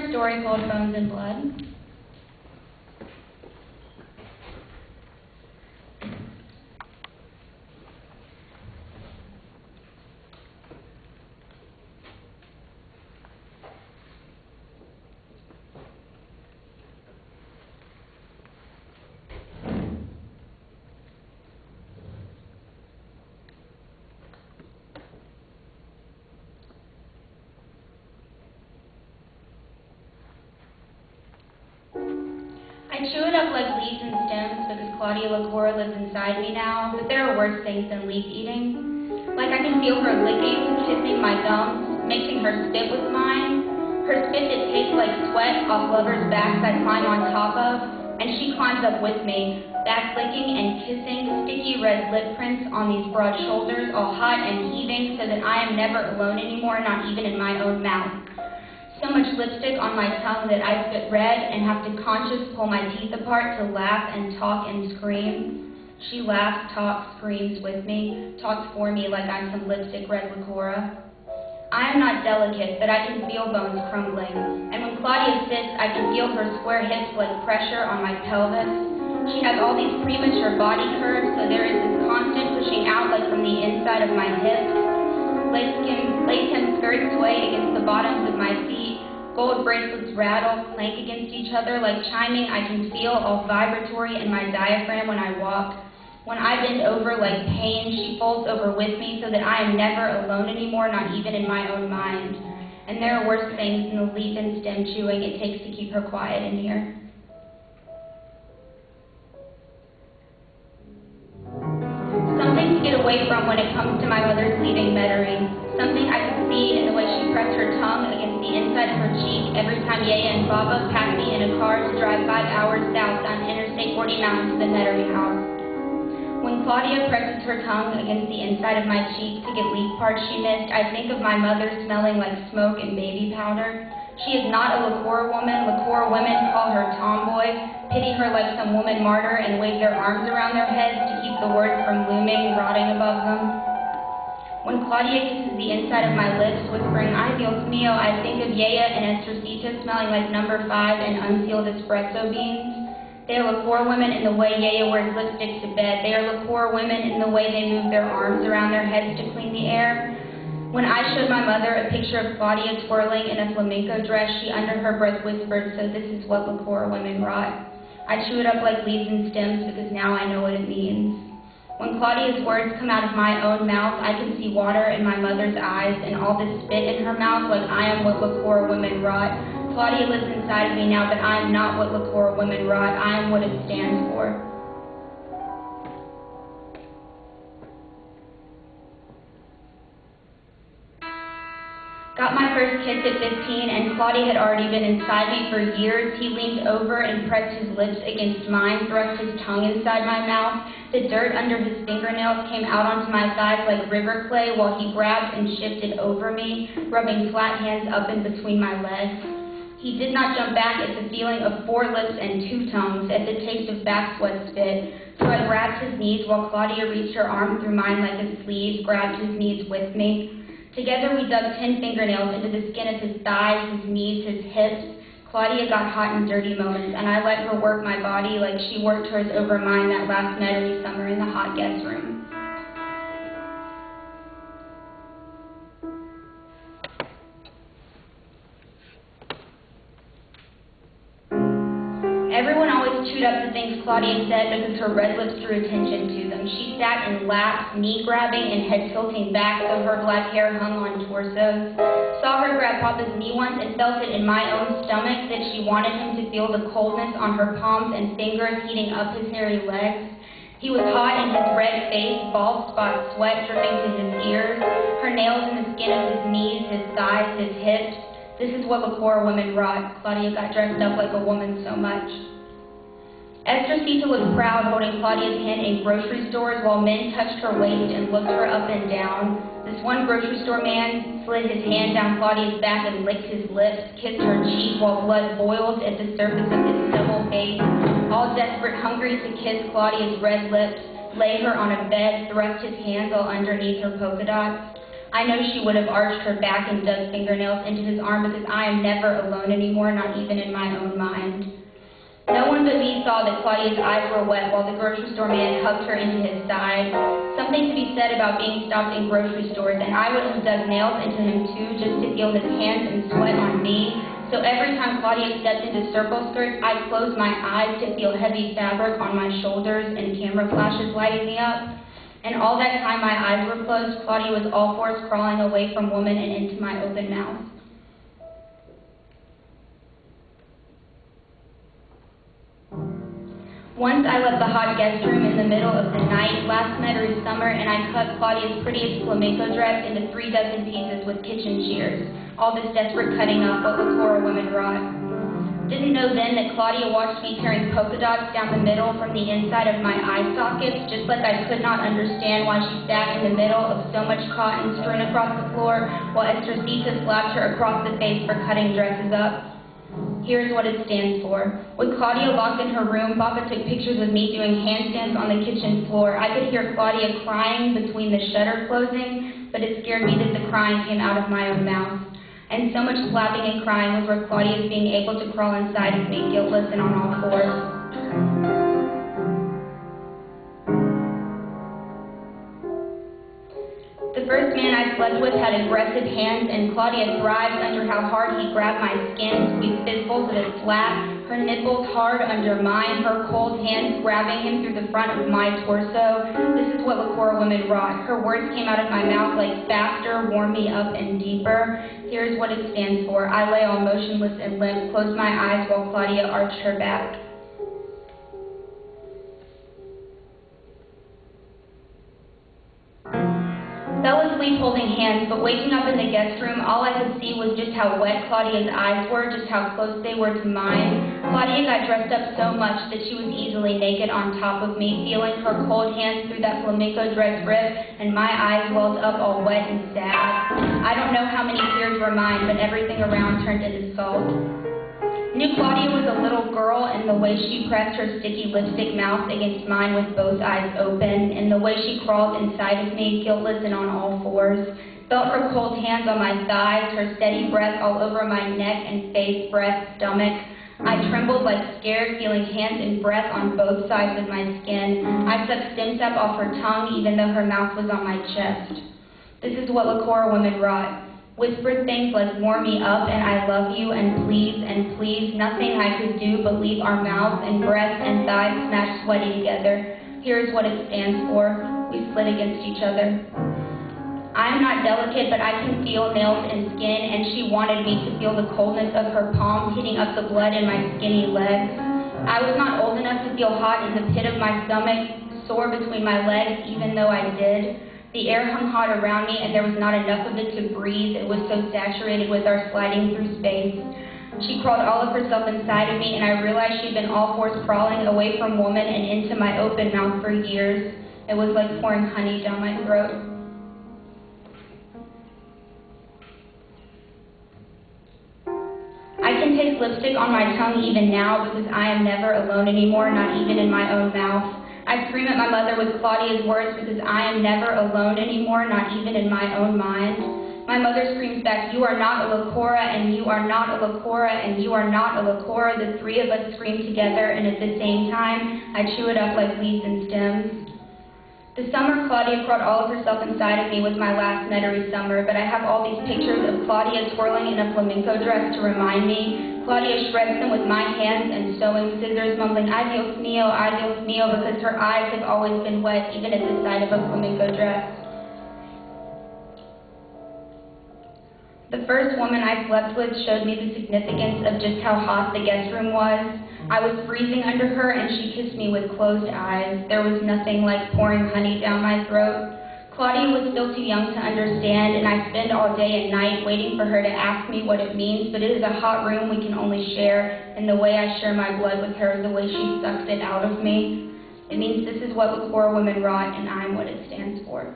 short story called Bones and Blood. I chew it up like leaves and stems because Claudia LaCour lives inside me now, but there are worse things than leaf eating. Like I can feel her licking, kissing my gums, mixing her spit with mine. Her spit that tastes like sweat off lovers' backs I climb on top of, and she climbs up with me, back licking and kissing, sticky red lip prints on these broad shoulders, all hot and heaving so that I am never alone anymore, not even in my own mouth. So much lipstick on my tongue that I spit red and have to conscious pull my teeth apart to laugh and talk and scream. She laughs, talks, screams with me, talks for me like I'm some lipstick red liquora. I am not delicate, but I can feel bones crumbling. And when Claudia sits, I can feel her square hips like pressure on my pelvis. She has all these premature body curves, so there is this constant pushing out like from the inside of my hips. Lace-hem skirts sway against the bottoms of my feet. Gold bracelets rattle, clank against each other like chiming. I can feel all vibratory in my diaphragm when I walk. When I bend over like pain, she folds over with me so that I am never alone anymore, not even in my own mind. And there are worse things than the leaf and stem chewing it takes to keep her quiet in here. Something to get away from when it comes to my mother's leaving Metairie. Something I could see in the way she pressed her tongue against the inside of her cheek every time Yaya and Baba packed me in a car to drive 5 hours south on Interstate 49 to the Metairie house. When Claudia presses her tongue against the inside of my cheek to get leaf parts she missed, I think of my mother smelling like smoke and baby powder. She is not a LaCour woman. LaCour women call her tomboy, pity her like some woman martyr, and wave their arms around their heads to keep the words from looming, rotting above them. When Claudia kisses the inside of my lips, whispering, "Ay, Dios mío," I think of Yaya and Terese smelling like number 5 and unsealed espresso beans. They are LaCour women in the way Yaya wears lipstick to bed. They are LaCour women in the way they move their arms around their heads to clean the air. When I showed my mother a picture of Claudia twirling in a flamenco dress, she under her breath whispered, "So this is what LaCour women rot." I chew it up like leaves and stems because now I know what it means. When Claudia's words come out of my own mouth, I can see water in my mother's eyes and all this spit in her mouth like I am what LaCour women rot. Claudia lives inside of me now, but I am not what LaCour women rot. I am what it stands for. Got my first kiss at 15, and Claudia had already been inside me for years. He leaned over and pressed his lips against mine, thrust his tongue inside my mouth. The dirt under his fingernails came out onto my thighs like river clay while he grabbed and shifted over me, rubbing flat hands up in between my legs. He did not jump back at the feeling of 4 lips and 2 tongues, at the taste of back sweat spit. So I grabbed his knees while Claudia reached her arm through mine like a sleeve, grabbed his knees with me. Together we dug 10 fingernails into the skin of his thighs, his knees, his hips. Claudia got hot and dirty moments, and I let her work my body like she worked hers over mine that last Metairie summer in the hot guest room. Everyone always chewed up the things Claudia said because her red lips drew attention to them. She sat in laps, knee-grabbing and head tilting back so her black hair hung on torsos. Saw her grab Papa's knee once and felt it in my own stomach that she wanted him to feel the coldness on her palms and fingers heating up his hairy legs. He was hot in his red face, bald spot sweat dripping to his ears, her nails in the skin of his knees, his thighs, his hips. This is what LaCour women rot. Claudia got dressed up like a woman so much. Terese was proud, holding Claudia's hand in grocery stores while men touched her waist and looked her up and down. This one grocery store man slid his hand down Claudia's back and licked his lips, kissed her cheek while blood boiled at the surface of his stubble face. All desperate, hungry to kiss Claudia's red lips, lay her on a bed, thrust his hands all underneath her polka dots. I know she would have arched her back and dug fingernails into his arm because I am never alone anymore, not even in my own mind. No one but me saw that Claudia's eyes were wet while the grocery store man hugged her into his side. Something to be said about being stopped in grocery stores, and I would have dug nails into him too just to feel his hands and sweat on me. So every time Claudia stepped into circle skirts, I'd close my eyes to feel heavy fabric on my shoulders and camera flashes lighting me up. And all that time my eyes were closed, Claudia was all fours crawling away from woman and into my open mouth. Once I left the hot guest room in the middle of the night last Metairie summer, and I cut Claudia's prettiest flamenco dress into 3 dozen pieces with kitchen shears. All this desperate cutting up, what Lakora women wrought. Didn't know then that Claudia watched me tearing polka dots down the middle from the inside of my eye sockets, just like I could not understand why she sat in the middle of so much cotton strewn across the floor, while Terese slapped her across the face for cutting dresses up. Here's what it stands for. With Claudia locked in her room, Papa took pictures of me doing handstands on the kitchen floor. I could hear Claudia crying between the shutter closing, but it scared me that the crying came out of my own mouth. And so much slapping and crying was where Claudia's being able to crawl inside of me, guiltless and on all fours. The first man I slept with had aggressive hands, and Claudia thrived under how hard he grabbed my skin, squeezed fistfuls of it flat, her nipples hard under mine, her cold hands grabbing him through the front of my torso. This is what Lakora women wrought. Her words came out of my mouth like faster, warm me up, and deeper. Here's what it stands for. I lay all motionless and limp, closed my eyes while Claudia arched her back. Fell asleep holding hands, but waking up in the guest room, all I could see was just how wet Claudia's eyes were, just how close they were to mine. Claudia got dressed up so much that she was easily naked on top of me, feeling her cold hands through that flamenco dress rip, and my eyes welled up all wet and sad. I don't know how many tears were mine, but everything around turned into salt. Knew Claudia was a little girl, and the way she pressed her sticky lipstick mouth against mine with both eyes open, and the way she crawled inside of me, guiltless and on all fours. Felt her cold hands on my thighs, her steady breath all over my neck and face, breast, stomach. I trembled like scared, feeling hands and breath on both sides of my skin. I sucked stem sap off her tongue, even though her mouth was on my chest. This is what Lakora women wrought. Whispered things like warm me up and I love you and please, nothing I could do but leave our mouths and breasts and thighs smashed sweaty together. Here's what it stands for. We slid against each other. I am not delicate, but I can feel nails and skin, and she wanted me to feel the coldness of her palms heating up the blood in my skinny legs. I was not old enough to feel hot in the pit of my stomach, sore between my legs, even though I did. The air hung hot around me, and there was not enough of it to breathe. It was so saturated with our sliding through space. She crawled all of herself inside of me, and I realized she'd been all fours crawling away from woman and into my open mouth for years. It was like pouring honey down my throat. I can taste lipstick on my tongue even now because I am never alone anymore, not even in my own mouth. I scream at my mother with Claudia's words because I am never alone anymore, not even in my own mind. My mother screams back, you are not a Lakora, and you are not a Lakora, and you are not a Lakora. The three of us scream together, and at the same time, I chew it up like leaves and stems. This summer, Claudia crawled all of herself inside of me with my last Metairie summer, but I have all these pictures of Claudia twirling in a flamenco dress to remind me. Claudia shreds them with my hands and sewing scissors, mumbling, ay Dios mío, because her eyes have always been wet, even at the sight of a flamenco dress. The first woman I slept with showed me the significance of just how hot the guest room was. I was freezing under her, and she kissed me with closed eyes. There was nothing like pouring honey down my throat. Claudia was still too young to understand, and I spend all day and night waiting for her to ask me what it means, but it is a hot room we can only share, and the way I share my blood with her is the way she sucks it out of me. It means this is what Lakora women wrought, and I'm what it stands for.